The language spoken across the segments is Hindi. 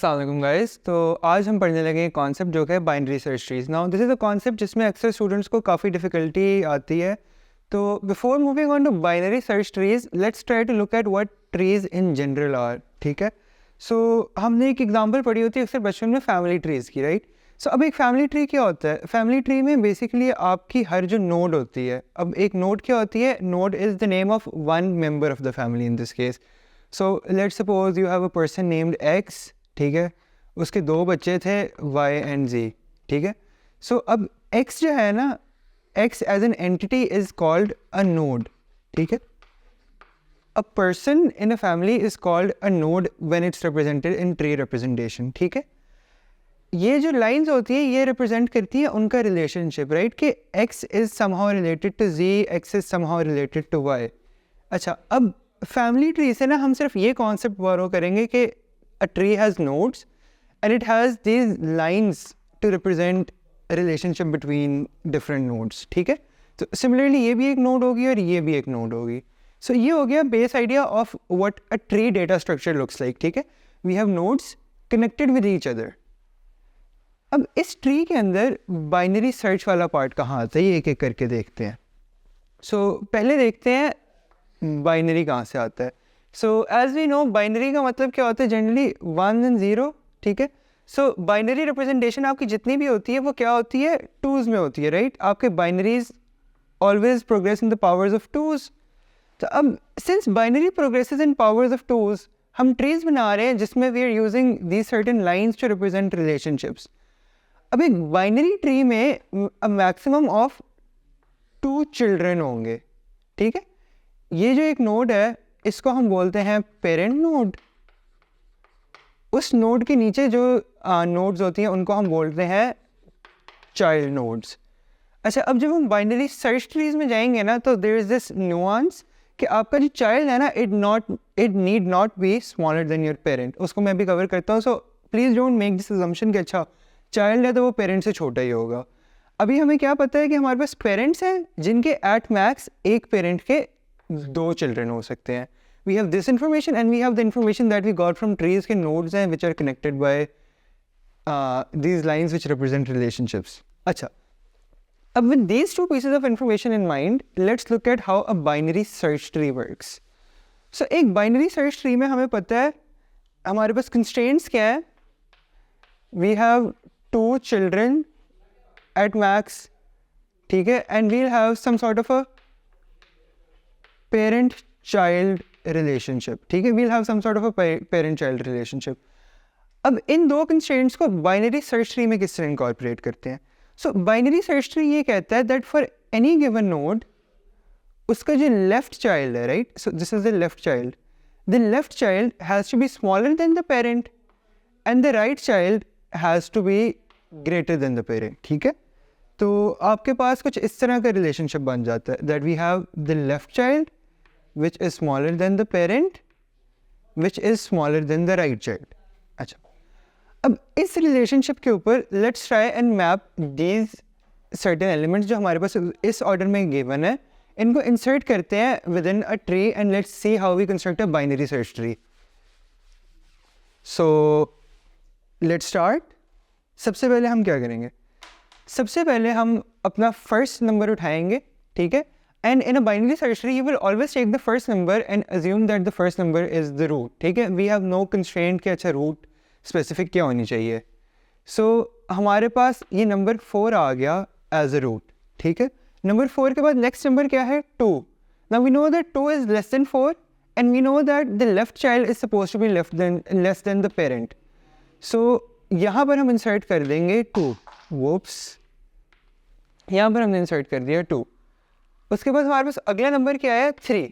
अस्सलाम वालेकुम गाइस। तो आज हम पढ़ने लगे कॉन्सेप्ट जो है binary search trees. Now this is a concept जिसमें अक्सर स्टूडेंट्स को काफ़ी डिफ़िकल्टी आती है। तो before moving on to binary search trees, let's try to look at what trees in general are. ठीक है, सो हमने एक एग्जांपल पढ़ी होती है अक्सर बचपन में फैमिली ट्रीज़ की, राइट। सो अब एक फैमिली ट्री क्या होता है? फैमिली ट्री में बेसिकली आपकी हर जो नोड होती है, अब एक नोड क्या होती है? Node is the name of one member of the family in this case. So let's suppose you have a person named x, ठीक है, उसके दो बच्चे थे y एंड z, ठीक है। सो अब x जो है ना, x as an entity is called a node, ठीक है। A person in a family is called a node when it's represented in tree representation, ठीक है। ये जो लाइंस होती है ये रिप्रेजेंट करती है उनका रिलेशनशिप, राइट, कि x is somehow related to z, x is somehow related to y। अच्छा, अब फैमिली ट्री से ना हम सिर्फ ये कॉन्सेप्ट बोरो करेंगे कि a tree has nodes and it has these lines to represent a relationship between different nodes, ठीक है। तो सिमिलरली ये भी एक नोड होगी और ये भी एक नोड होगी। सो ये हो गया base idea of what a tree data structure looks like, ठीक है। We have nodes connected with each other. अब इस ट्री के अंदर बाइनरी सर्च वाला पार्ट कहाँ आता है, ये एक एक करके देखते हैं। सो पहले देखते हैं बाइनरी कहाँ से आता है। So as we know binary का मतलब क्या होता है? जनरली 1 एंड 0, ठीक है। सो बाइनरी रिप्रेजेंटेशन आपकी जितनी भी होती है वो क्या होती है? टूज में होती है, राइट। आपके binaries always progress in the powers of twos. तो अब since binary progresses in powers of twos, हम ट्रीज बना रहे हैं जिसमें we are using these certain lines to represent relationships. अब एक बाइनरी ट्री में मैक्सिमम ऑफ 2 चिल्ड्रन होंगे, ठीक है। ये जो एक नोड है इसको हम बोलते हैं पेरेंट नोड। उस नोड के नीचे जो नोड्स होती हैं उनको हम बोलते हैं चाइल्ड नोड्स। अच्छा, अब जब हम बाइनरी सर्च ट्रीज में जाएंगे ना, तो देयर इज दिस नुआंस कि आपका जो चाइल्ड है ना, it need not be smaller then your parent. उसको मैं भी कवर करता हूँ। So please don't make this assumption कि अच्छा चाइल्ड है तो वो पेरेंट से छोटा ही होगा। अभी हमें क्या पता है कि हमारे पास पेरेंट्स हैं जिनके एट मैक्स एक पेरेंट के 2 चिल्ड्रन हो सकते हैं। We have this information and we have the information that we got from trees के nodes हैं which are connected by these lines which represent relationships. अच्छा, अब with these 2 pieces of information in mind, let's look at how a binary search tree works. So एक binary search tree में हमें पता है हमारे पास constraints क्या है? We have 2 children at max, ठीक है, and we'll have some sort of a parent child relationship, ठीक है। We'll have some sort of a parent child relationship. अब इन 2 कंस्ट्रेंट्स को बाइनरी सर्च ट्री में किस तरह इनकॉर्पोरेट करते हैं? सो बाइनरी सर्च ट्री ये कहता है that for any given node उसका जो लेफ्ट चाइल्ड है, right, so this is the left child, the left child has to be smaller than the parent and the right child has to be greater than the parent, ठीक है। तो आपके पास कुछ इस तरह का रिलेशनशिप बन जाता है that we have the left child which is smaller than the parent which is smaller than the right child. अच्छा, अब इस रिलेशनशिप के ऊपर let's try and map these certain elements जो हमारे पास इस ऑर्डर में गिवन है, इनको इंसर्ट करते हैं within a tree and let's see how we construct a binary search tree. So let's start. सबसे पहले हम क्या करेंगे? सबसे पहले हम अपना फर्स्ट नंबर उठाएंगे, ठीक है। And in a binary search tree, you will always take the first number and assume that the first number is the root, ठीक है। We have no constraint कि अच्छा root specific क्या होनी चाहिए। So हमारे पास ये नंबर 4 आ गया as a root, ठीक है। नंबर 4 के बाद नेक्स्ट नंबर क्या है? 2. Now we know that 2 is less than 4 and we know that the left child is supposed to be less than the parent. So यहाँ पर हम इंसर्ट कर देंगे 2. Whoops, यहाँ पर हमने इंसर्ट कर दिया 2। उसके बाद हमारे पास अगला नंबर क्या है? 3.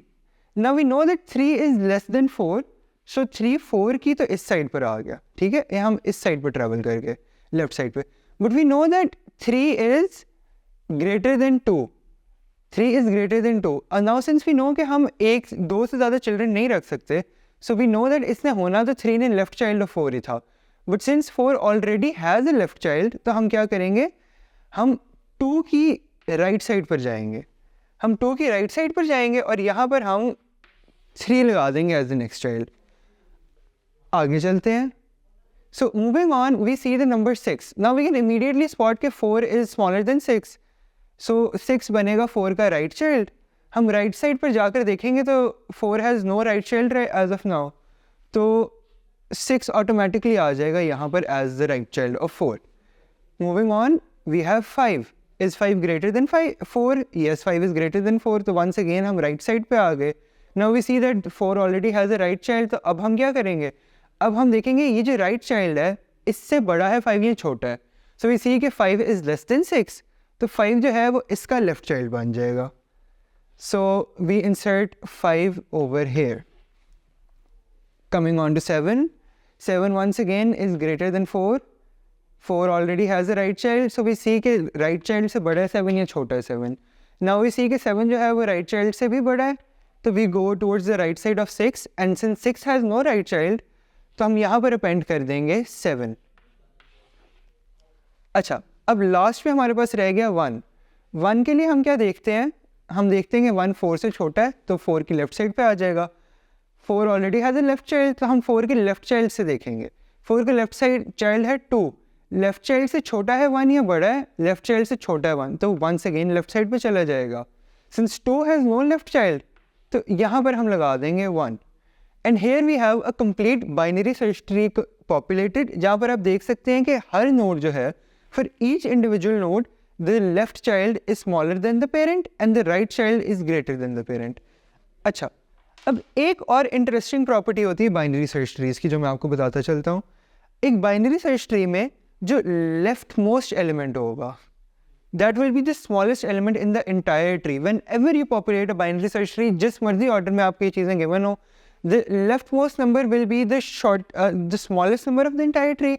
Now we know that 3 is less than 4, so 3 4 की तो इस साइड पर आ गया, ठीक है। हम इस साइड पर ट्रैवल करके लेफ्ट साइड पे, but we know that 3 is greater than 2, 3 is greater than 2। और नाउ सिंस वी नो कि हम 2 से ज़्यादा चिल्ड्रन नहीं रख सकते, सो वी नो दैट इसने होना तो 3 ने लेफ्ट चाइल्ड ऑफ 4 ही था, but since 4 already has a left child, तो हम क्या करेंगे? हम 2 की राइट साइड पर जाएंगे, हम 2 की राइट साइड पर जाएंगे और यहाँ पर हम 3 लगा देंगे एज द नेक्स्ट चाइल्ड। आगे चलते हैं। So moving on, we see the number 6. Now we can immediately spot कि 4 is smaller than 6. So 6 बनेगा 4 का right child. हम right side पर जाकर देखेंगे तो 4 has no right child as of now. तो 6 automatically आ जाएगा यहाँ पर as the right child of 4. Moving on, we have 5. Is 5 greater than 4? Yes, 5 is greater than 4. तो once again हम right side पे आ गए. Now we see that 4 already has a right child. तो अब हम क्या करेंगे? अब हम देखेंगे ये जो right child है इससे बड़ा है 5, ये छोटा है. So we see कि 5 is less than 6. तो 5 जो है वो इसका left child बन जाएगा. So we insert 5 over here. Coming on to 7. 7 once again is greater than 4. 4 already has a right child. So we see कि right child से बड़ा है 7 या छोटा है 7. Now we see कि 7 जो है वो right child से भी बड़ा है. तो we go towards the right side of 6. And since 6 has no right child, तो हम यहाँ पर अपेंड कर देंगे 7. अच्छा, अब लास्ट में हमारे पास रह गया 1. 1 के लिए हम क्या देखते हैं? हम देखते हैं कि 1 4 से छोटा है तो 4 की लेफ्ट साइड पे आ जाएगा. 4 already has a left child, तो हम 4 के लेफ्ट चाइल्ड से देखेंगे. 4 का लेफ्ट साइड चाइल्ड है 2. लेफ्ट चाइल्ड से छोटा है 1 या बड़ा है? लेफ्ट चाइल्ड से छोटा है 1, तो वंस अगेन लेफ्ट साइड पे चला जाएगा. Since 2 has no left child, तो यहाँ पर हम लगा देंगे 1. And here we have a complete binary search tree populated, जहाँ पर आप देख सकते हैं कि हर नोड जो है, for each individual node the left child is smaller than the parent and the right child is greater than the parent. अच्छा, अब एक और इंटरेस्टिंग प्रॉपर्टी होती है बाइनरी सर्च ट्रीज की, जो मैं आपको बताता चलता हूँ. एक बाइनरी सर्च ट्री में जो लेफ्ट मोस्ट एलिमेंट होगा, that will be the smallest element in the entire tree. Whenever you populate a binary search tree, जिस मर्जी ऑर्डर में आपको ये चीज़ें given हो, the leftmost number will be the smallest number of the entire tree,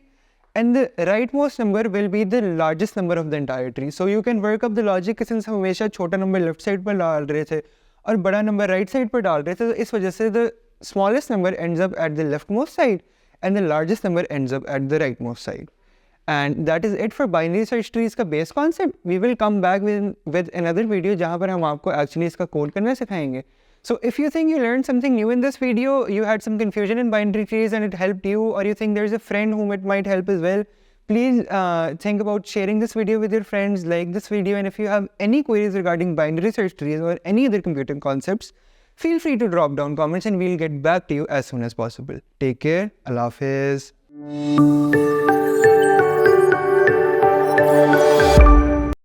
and the rightmost number will be the largest number of the entire tree. So you can work up the logic, since हम हमेशा छोटा नंबर लेफ्ट साइड पर डाल रहे थे और बड़ा नंबर राइट साइड पर डाल रहे थे, तो इस वजह से the smallest number ends up at the leftmost side and the largest number ends up at the rightmost side. And that is it for binary search trees का base concept. We will come back with another video जहाँ पर हम आपको actually इसका code करना सिखाएंगे. So if you think you learned something new in this video, you had some confusion in binary trees and it helped you, or you think there's a friend whom it might help as well, please think about sharing this video with your friends, like this video, and if you have any queries regarding binary search trees or any other computing concepts, feel free to drop down comments and we'll get back to you as soon as possible. Take care. Allah Hafiz.